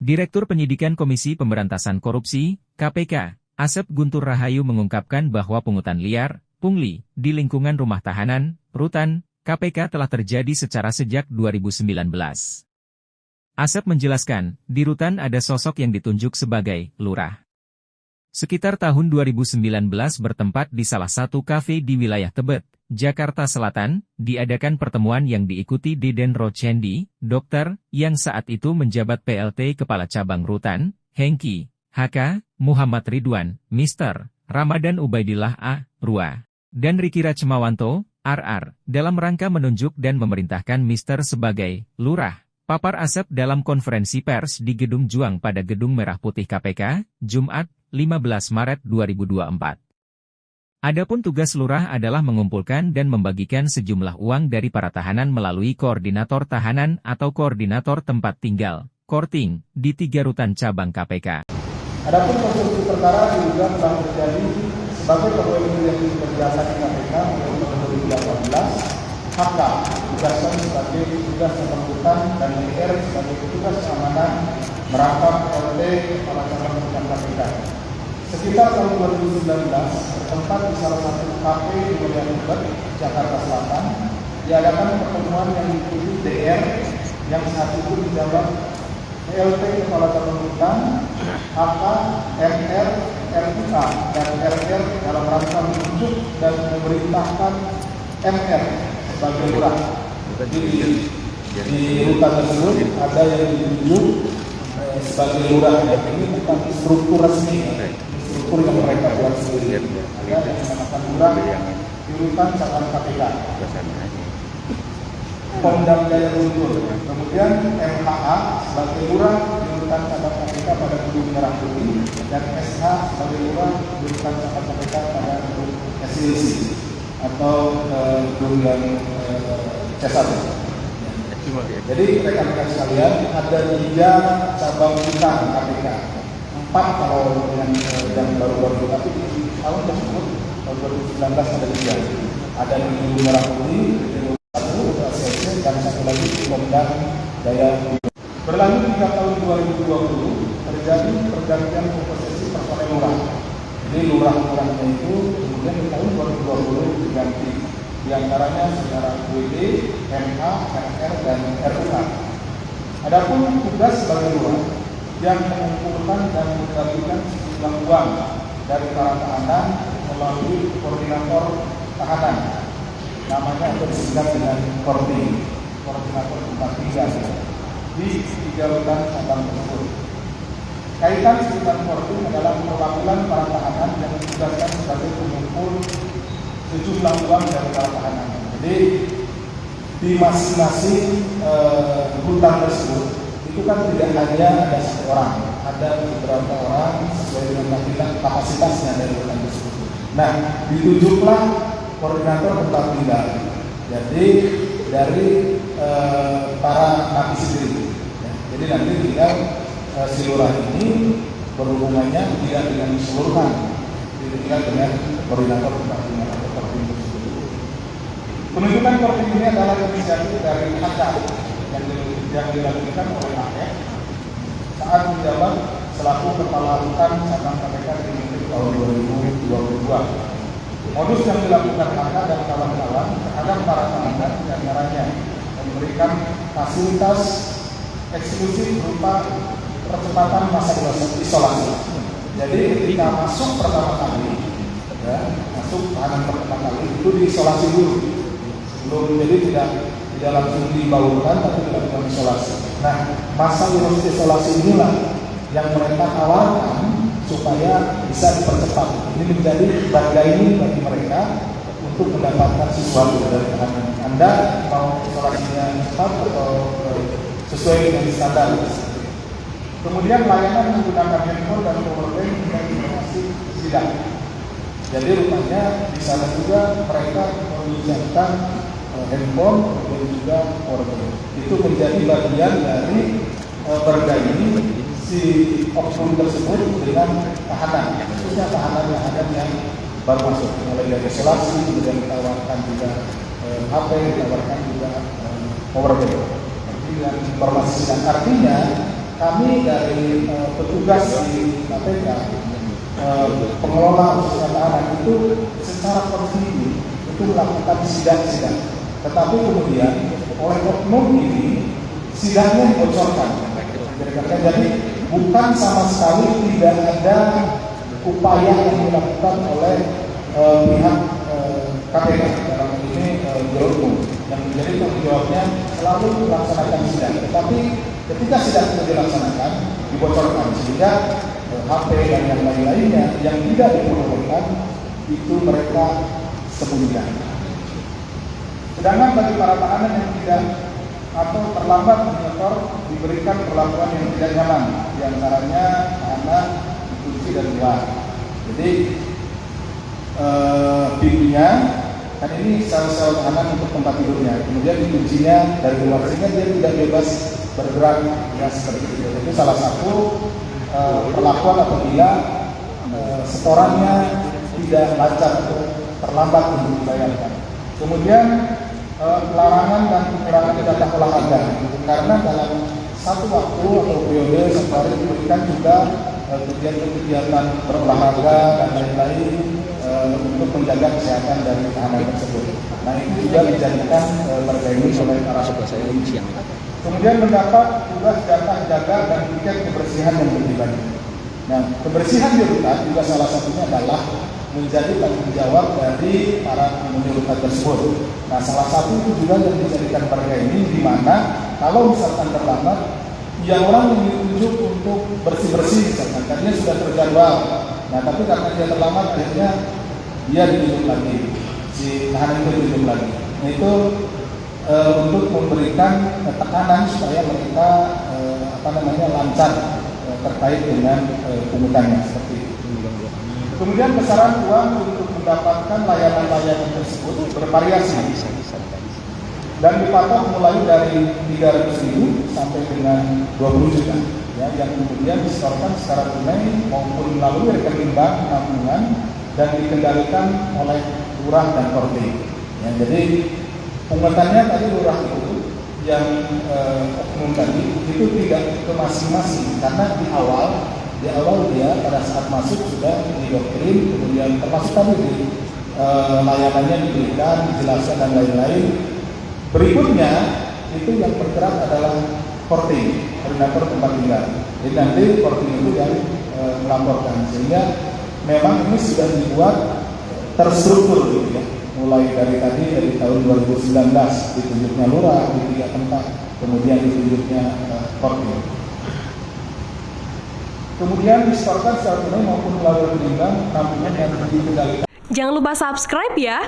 Direktur Penyidikan Komisi Pemberantasan Korupsi, KPK, Asep Guntur Rahayu mengungkapkan bahwa pungutan liar, pungli, di lingkungan rumah tahanan, rutan, KPK telah terjadi sejak 2019. Asep menjelaskan, di rutan ada sosok yang ditunjuk sebagai lurah. Sekitar tahun 2019 bertempat di salah satu kafe di wilayah Tebet, Jakarta Selatan, diadakan pertemuan yang diikuti Deden Rochendi, dokter, yang saat itu menjabat PLT Kepala Cabang Rutan, Hengki, HK, Muhammad Ridwan, Mr. Ramadan Ubaidillah A. Rua, dan Riki Rachmawanto, RR, dalam rangka menunjuk dan memerintahkan Mr. sebagai lurah. Papar Asep dalam konferensi pers di Gedung Juang pada Gedung Merah Putih KPK, Jumat, 15 Maret 2024. Adapun tugas lurah adalah mengumpulkan dan membagikan sejumlah uang dari para tahanan melalui koordinator tahanan atau koordinator tempat tinggal, Korting, di 3 rutan cabang KPK. Adapun konstruksi perkara juga telah terjadi sebagai pegawai yang berjasa di KPK mulai tahun 2018, HK ditugaskan sebagai petugas pemangkutan dan DR sebagai petugas keamanan merangkap LT Kepala Cabang Rutan KPK. Sekitar tahun 2019, bertempat di salah satu kafe di wilayah Tebet, Jakarta Selatan, diadakan pertemuan yang diikuti DR yang saat itu menjabat PLT Kepala Cabang Rutan, HK, MR, RUK, dan RR dalam rangka menunjuk dan memerintahkan MR sebagai lurah. Di rutan tersebut ada yang ditunjuk sebagai lurah. Ini bukan struktur resmi. Struktur yang mereka buat sendiri. Ada yang dinamakan lurah di rutan cabang KPK. Pemdam Jaya Guntur. Kemudian MHA sebagai lurah di rutan cabang KPK pada Gedung Merah Putih dan SH sebagai lurah di rutan cabang KPK pada Gedung SILC atau gedung yang C1. Jadi rekan-rekan sekalian, ada 3 cabang rutan KPK. 4 kalau dengan yang baru-baru, tapi di tahun tersebut tahun 2019 ada 3. Ada di Gedung Merah Putih, Gedung 1, ACC, dan satu lagi di Pemdam Jaya. Berlanjut hingga tahun 2020 terjadi pergantian komposisi personel lurah. Jadi lurah-lurahnya itu kemudian di tahun 2020 diganti. Di antaranya saudara WD, MH, RR, dan RUK. Adapun tugas sebagai lurah yang mengumpulkan dan membagikan sejumlah uang dari para tahanan melalui koordinator tahanan. Namanya atau disingkat dengan Korting, koordinator tempat tinggal di 3 rutan cabang tersebut. Kaitan sekitar Korting adalah perwakilan para tahanan yang ditugaskan sebagai pengumpul sejumlah uang dari para tahanan. Jadi di masing-masing rutan tersebut itu kan tidak hanya ada 1 orang, ada beberapa orang sesuai dengan kapasitasnya dari rutan tersebut. Nah, ditunjuklah koordinator tempat tinggal. Jadi dari para napi sendiri. Ya, jadi nanti tinggal si lurah ini berhubungannya tidak dengan keseluruhan, tinggal dengan koordinator tempat tinggal atau Korting tersebut. Penunjukan Korting ini adalah inisiatif dari HK yang dilakukan oleh AF saat menjabat selaku Kepala Rutan Cabang KPK di tahun 2022. Modus yang dilakukan HK dan kawan-kawan terhadap para tahanan diantaranya memberikan fasilitas eksklusif berupa percepatan masa isolasi. Jadi ketika masuk pertama kali, masuk tahanan pertama kali itu diisolasi dulu. Belum, jadi tidak langsung dibaurkan tapi dilakukan isolasi. Nah, masa isolasi inilah yang mereka tawarkan supaya bisa dipercepat. Ini menjadi bargaining bagi mereka untuk mendapatkan sesuatu dari tahanan. Anda mau isolasinya cepat atau sesuai dengan standar. Kemudian layanan menggunakan handphone dan powerbank dengan informasi sidang. Jadi rupanya di sana juga mereka menyiapkan handphone dan juga powerbank. Itu menjadi bagian dari bergaining si oknum tersebut dengan tahanan, khususnya tahanan yang ada yang baru masuk, mulai dari isolasi, kemudian ditawarkan juga HP, ditawarkan juga powerbank. Jadi informasi sidang artinya kami dari petugas di KPK, pengelola khususnya tahanan itu secara kontinu itu melakukan sidang-sidang. Tetapi kemudian oleh oknum ini sidangnya dibocorkan. Jadi bukan sama sekali tidak ada upaya yang dilakukan oleh pihak KPK dalam ini Biro yang menjadi tanggung jawabnya selalu melaksanakan sidang. Tetapi ketika sidang itu dilaksanakan dibocorkan sehingga HP dan yang lain-lainnya yang tidak diperbolehkan itu mereka sembunyikan. Sedangkan bagi para tahanan yang tidak atau terlambat menyetor diberikan perlakuan yang tidak nyaman, diantaranya tahanan dikunci dari luar. Jadi pintunya kan ini sel-sel tahanan untuk tempat tidurnya, kemudian dikuncinya dari luar sehingga dia tidak bebas bergerak ya seperti itu. Itu salah satu perlakuan apabila setorannya tidak lancar atau terlambat untuk dibayarkan. Kemudian larangan dan pengurangan jatah olahraga karena dalam satu waktu atau periode satu hari diberikan juga kegiatan berolahraga dan lain-lain untuk menjaga kesehatan dari tahanan tersebut. Nah itu juga dijadikan terkait oleh para polisi. Kemudian mendapat tugas jatah jaga dan tiket kebersihan yang berlebihan. Nah kebersihan di rutan juga salah satunya adalah menjadi tanggung jawab dari para penghuni rutan tersebut. Nah salah satu itu juga yang dijadikan perda ini, di mana kalau misalkan terlambat, yang orang yang ditunjuk untuk bersih-bersih misalkan, karena dia sudah terjadwal. Nah tapi karena dia terlambat, akhirnya dia ditunjuk lagi, si tahanan itu ditunjuk lagi. Nah itu untuk memberikan tekanan supaya mereka lancar terkait dengan pungutannya seperti itu. Kemudian besaran uang untuk mendapatkan layanan-layanan tersebut bervariasi dan dipatok mulai dari 300.000 sampai dengan 20 juta ya, yang kemudian disetorkan secara tunai maupun melalui rekening bank tabungan dan dikendalikan oleh lurah dan korting ya. Jadi pungutannya tadi lurah itu yang oknum tadi itu tidak ke masing-masing, karena di awal dia pada saat masuk sudah didoktrin, kemudian termasuk tadi layanannya diberikan, dijelaskan dan lain-lain. Berikutnya itu yang bergerak adalah korting, koordinator tempat tinggal. Jadi nanti korting itu yang melaporkan, sehingga memang ini sudah dibuat terstruktur gitu ya. Mulai dari tahun 2019 ditunjuknya lurah di 3 tempat, kemudian ditunjuknya korting. Kemudian disetorkan secara tunai maupun melalui rekening bank tabungan yang dikendalikan. Jangan lupa subscribe ya.